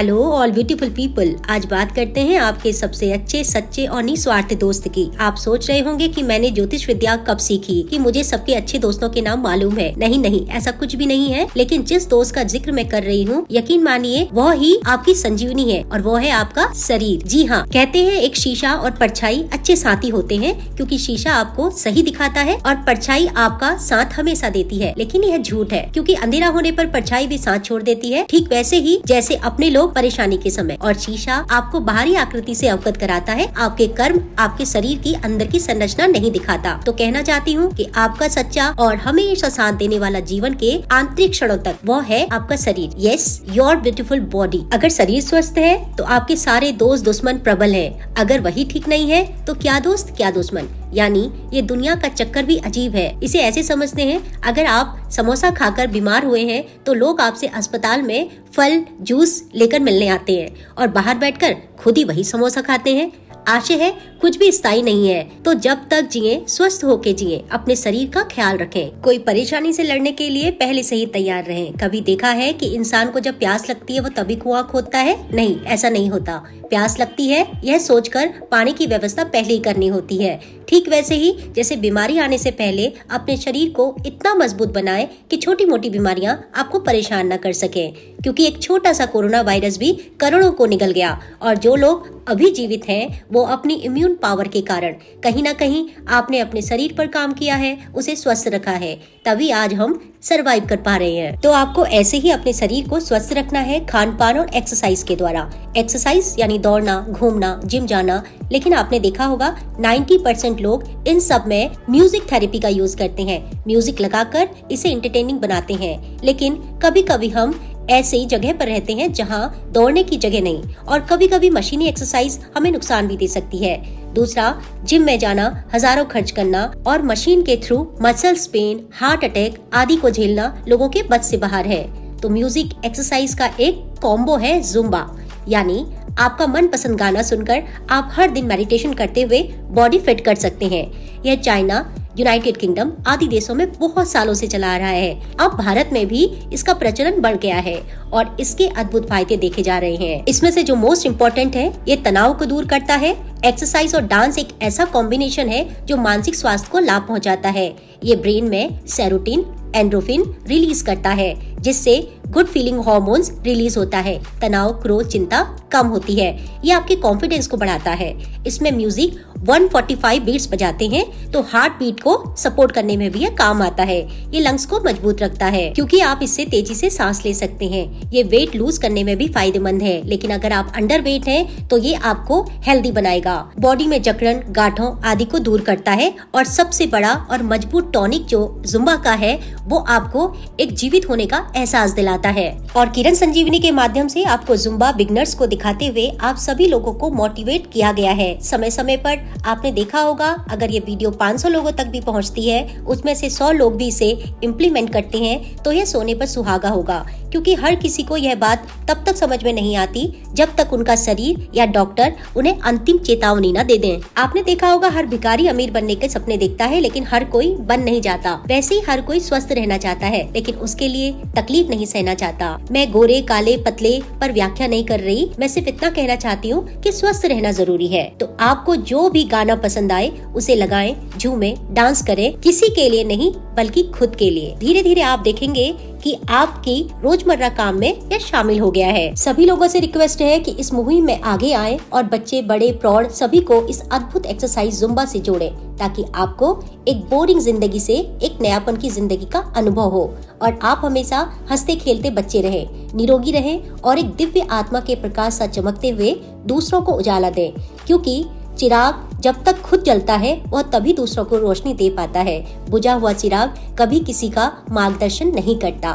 Hello all beautiful people, आज बात करते हैं आपके सबसे अच्छे, सच्चे और निस्वार्थ दोस्त की। आप सोच रहे होंगे कि मैंने ज्योतिष विद्या कब सीखी, कि मुझे सबके अच्छे दोस्तों के नाम मालूम है। नहीं, ऐसा कुछ भी नहीं है। लेकिन जिस दोस्त का जिक्र मैं कर रही हूँ, यकीन मानिए वह ही आपकी संजीवनी है और वो है आपका शरीर। जी हाँ, कहते हैं एक शीशा और परछाई अच्छे साथी होते हैं, क्योंकि शीशा आपको सही दिखाता है और परछाई आपका साथ हमेशा देती है। लेकिन यह झूठ है, क्योंकि अंधेरा होने पर परछाई भी साथ छोड़ देती है। ठीक वैसे ही जैसे अपने लोग परेशानी के समय, और शीशा आपको बाहरी आकृति से अवगत कराता है, आपके कर्म आपके शरीर की अंदर की संरचना नहीं दिखाता। तो कहना चाहती हूँ कि आपका सच्चा और हमेशा साथ देने वाला जीवन के आंतरिक क्षणों तक वो है आपका शरीर। Yes, your beautiful body. अगर शरीर स्वस्थ है तो आपके सारे दोस्त दुश्मन प्रबल हैं। अगर वही ठीक नहीं है तो क्या दोस्त क्या दुश्मन। यानी ये दुनिया का चक्कर भी अजीब है। इसे ऐसे समझते हैं, अगर आप समोसा खाकर बीमार हुए हैं तो लोग आपसे अस्पताल में फल जूस लेकर मिलने आते हैं और बाहर बैठकर खुद ही वही समोसा खाते हैं। आशय है कुछ भी स्थायी नहीं है, तो जब तक जिए स्वस्थ होके जिए, अपने शरीर का ख्याल रखें। कोई परेशानी से लड़ने के लिए पहले से ही तैयार रहें। कभी देखा है कि इंसान को जब प्यास लगती है वो तभी कुआं खोदता है? नहीं, ऐसा नहीं होता। प्यास लगती है यह सोचकर पानी की व्यवस्था पहले ही करनी होती है। ठीक वैसे ही जैसे बीमारी आने से पहले अपने शरीर को इतना मजबूत बनाएं कि छोटी मोटी बीमारियां आपको परेशान न कर सकें, क्योंकि एक छोटा सा कोरोना वायरस भी करोड़ों को निगल गया और जो लोग अभी जीवित हैं वो अपनी इम्यून पावर के कारण कहीं ना कहीं आपने अपने शरीर पर काम किया है, उसे स्वस्थ रखा है, तभी आज हम सरवाइव कर पा रहे हैं। तो आपको ऐसे ही अपने शरीर को स्वस्थ रखना है खान पान और एक्सरसाइज के द्वारा। एक्सरसाइज यानी दौड़ना, घूमना, जिम जाना। लेकिन आपने देखा होगा 90% लोग इन सब में म्यूजिक थेरेपी का यूज करते हैं। म्यूजिक लगाकर इसे एंटरटेनिंग बनाते हैं। लेकिन कभी कभी हम ऐसे ही जगह पर रहते हैं जहां दौड़ने की जगह नहीं, और कभी कभी मशीनी एक्सरसाइज हमें नुकसान भी दे सकती है। दूसरा, जिम में जाना, हजारों खर्च करना और मशीन के through muscles pain, heart attack आदि को झेलना लोगों के बस से बाहर है। तो म्यूजिक एक्सरसाइज का एक कॉम्बो है जुम्बा, यानी आपका मनपसंद गाना सुनकर आप हर दिन मेडिटेशन करते हुए बॉडी फिट कर सकते हैं। यह चाइना, यूनाइटेड किंगडम आदि देशों में बहुत सालों से चला आ रहा है। अब भारत में भी इसका प्रचलन बढ़ गया है और इसके अद्भुत फायदे देखे जा रहे हैं। इसमें से जो मोस्ट इम्पोर्टेंट है, ये तनाव को दूर करता है। एक्सरसाइज और डांस एक ऐसा कॉम्बिनेशन है जो मानसिक स्वास्थ्य को लाभ पहुंचाता है। ये ब्रेन में सेरोटिन, एंड्रोफिन रिलीज करता है, जिससे गुड फीलिंग हार्मोन्स रिलीज होता है। तनाव, क्रोध, चिंता कम होती है। ये आपके कॉन्फिडेंस को बढ़ाता है। इसमें म्यूजिक 145 बीट्स बजाते हैं, तो हार्ट बीट को सपोर्ट करने में भी ये काम आता है। ये लंग्स को मजबूत रखता है, क्योंकि आप इससे तेजी से सांस ले सकते हैं। ये वेट लूज करने में भी फायदेमंद है। लेकिन अगर आप अंडर वेट हैं, तो ये आपको हेल्दी बनाएगा। बॉडी में जकड़न, गांठों आदि को दूर करता है। और सबसे बड़ा और मजबूत टॉनिक जो जुम्बा का है, वो आपको एक जीवित होने का एहसास दिलाता है। और किरण संजीवनी के माध्यम से आपको जुम्बा बिगनर्स को दिखाते हुए आप सभी लोगों को मोटिवेट किया गया है। समय समय पर आपने देखा होगा, अगर ये वीडियो 500 लोगों तक भी पहुंचती है, उसमें से 100 लोग भी इसे इम्प्लीमेंट करते हैं, तो यह सोने पर सुहागा होगा। क्योंकि हर किसी को यह बात तब तक समझ में नहीं आती जब तक उनका शरीर या डॉक्टर उन्हें अंतिम चेतावनी न दे दें। आपने देखा होगा, हर भिखारी अमीर बनने के सपने देखता है, लेकिन हर कोई बन नहीं जाता। वैसे ही हर कोई स्वस्थ रहना चाहता है, लेकिन उसके लिए तकलीफ नहीं सहना चाहता। मैं गोरे, काले, पतले पर व्याख्या नहीं कर रही। मैं सिर्फ इतना कहना चाहती हूँ कि स्वस्थ रहना जरूरी है। तो आपको जो भी गाना पसंद आए उसे लगाएं, झूमें, डांस करें। किसी के लिए नहीं, बल्कि खुद के लिए। धीरे धीरे आप देखेंगे कि आपकी रोजमर्रा काम में यह शामिल हो गया है। सभी लोगों से रिक्वेस्ट है कि इस मुहिम में आगे आएं और बच्चे, बड़े, प्रौढ़ सभी को इस अद्भुत एक्सरसाइज जुम्बा से जोड़ें, ताकि आपको एक बोरिंग जिंदगी से एक नयापन की जिंदगी का अनुभव हो और आप हमेशा हंसते खेलते बच्चे रहें, निरोगी रहें और एक दिव्य आत्मा के प्रकाश सा चमकते हुए दूसरों को उजाला दें। क्योंकि चिराग जब तक खुद जलता है, वह तभी दूसरों को रोशनी दे पाता है। बुझा हुआ चिराग कभी किसी का मार्गदर्शन नहीं करता।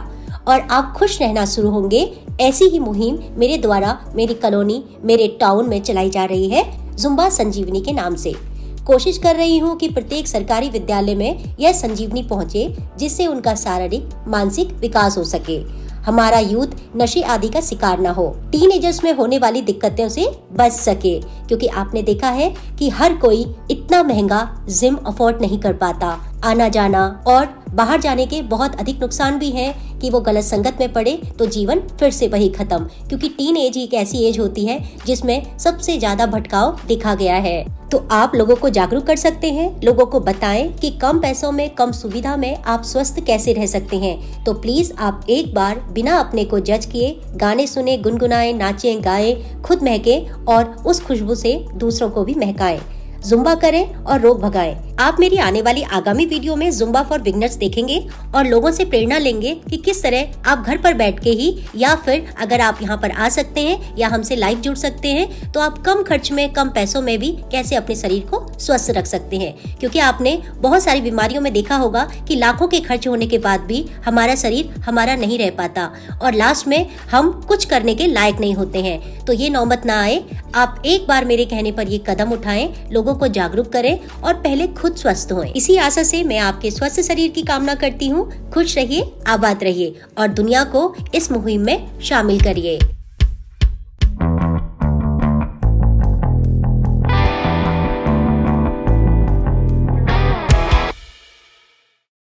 और आप खुश रहना शुरू होंगे। ऐसी ही मुहिम मेरे द्वारा मेरी कॉलोनी, मेरे टाउन में चलाई जा रही है, जुम्बा संजीवनी के नाम से। कोशिश कर रही हूँ कि प्रत्येक सरकारी विद्यालय में यह संजीवनी पहुँचे, जिससे उनका शारीरिक, मानसिक विकास हो सके। हमारा यूथ नशे आदि का शिकार ना हो, टीनेजर्स में होने वाली दिक्कतों से बच सके। क्योंकि आपने देखा है कि हर कोई इतना महंगा जिम अफोर्ड नहीं कर पाता। आना जाना और बाहर जाने के बहुत अधिक नुकसान भी हैं कि वो गलत संगत में पड़े तो जीवन फिर से वही खत्म, क्योंकि टीन एज एक ऐसी एज होती है जिसमें सबसे ज्यादा भटकाव देखा गया है। तो आप लोगों को जागरूक कर सकते हैं, लोगों को बताएं कि कम पैसों में, कम सुविधा में आप स्वस्थ कैसे रह सकते हैं। तो प्लीज आप एक बार बिना अपने को जज किए गाने सुने, गुनगुनाएं, नाचें, गाएं, खुद महके और उस खुशबू से दूसरों को भी महकाएं। जुम्बा करें और रोग भगाएं। आप मेरी आने वाली आगामी वीडियो में जुम्बा फॉर बिगनर्स देखेंगे और लोगों से प्रेरणा लेंगे कि किस तरह आप घर पर बैठ के ही, या फिर अगर आप यहाँ पर आ सकते हैं या हमसे लाइव जुड़ सकते हैं, तो आप कम खर्च में, कम पैसों में भी कैसे अपने शरीर को स्वस्थ रख सकते हैं। क्योंकि आपने बहुत सारी बीमारियों में देखा होगा कि लाखों के खर्च होने के बाद भी हमारा शरीर हमारा नहीं रह पाता और लास्ट में हम कुछ करने के लायक नहीं होते हैं। तो ये नौबत ना आए, आप एक बार मेरे कहने पर ये कदम उठाएं, लोगों को जागरूक करें और पहले खुद स्वस्थ हों। इसी आशा से मैं आपके स्वस्थ शरीर की कामना करती हूँ। खुश रहिए, आबाद रहिए और दुनिया को इस मुहिम में शामिल करिए।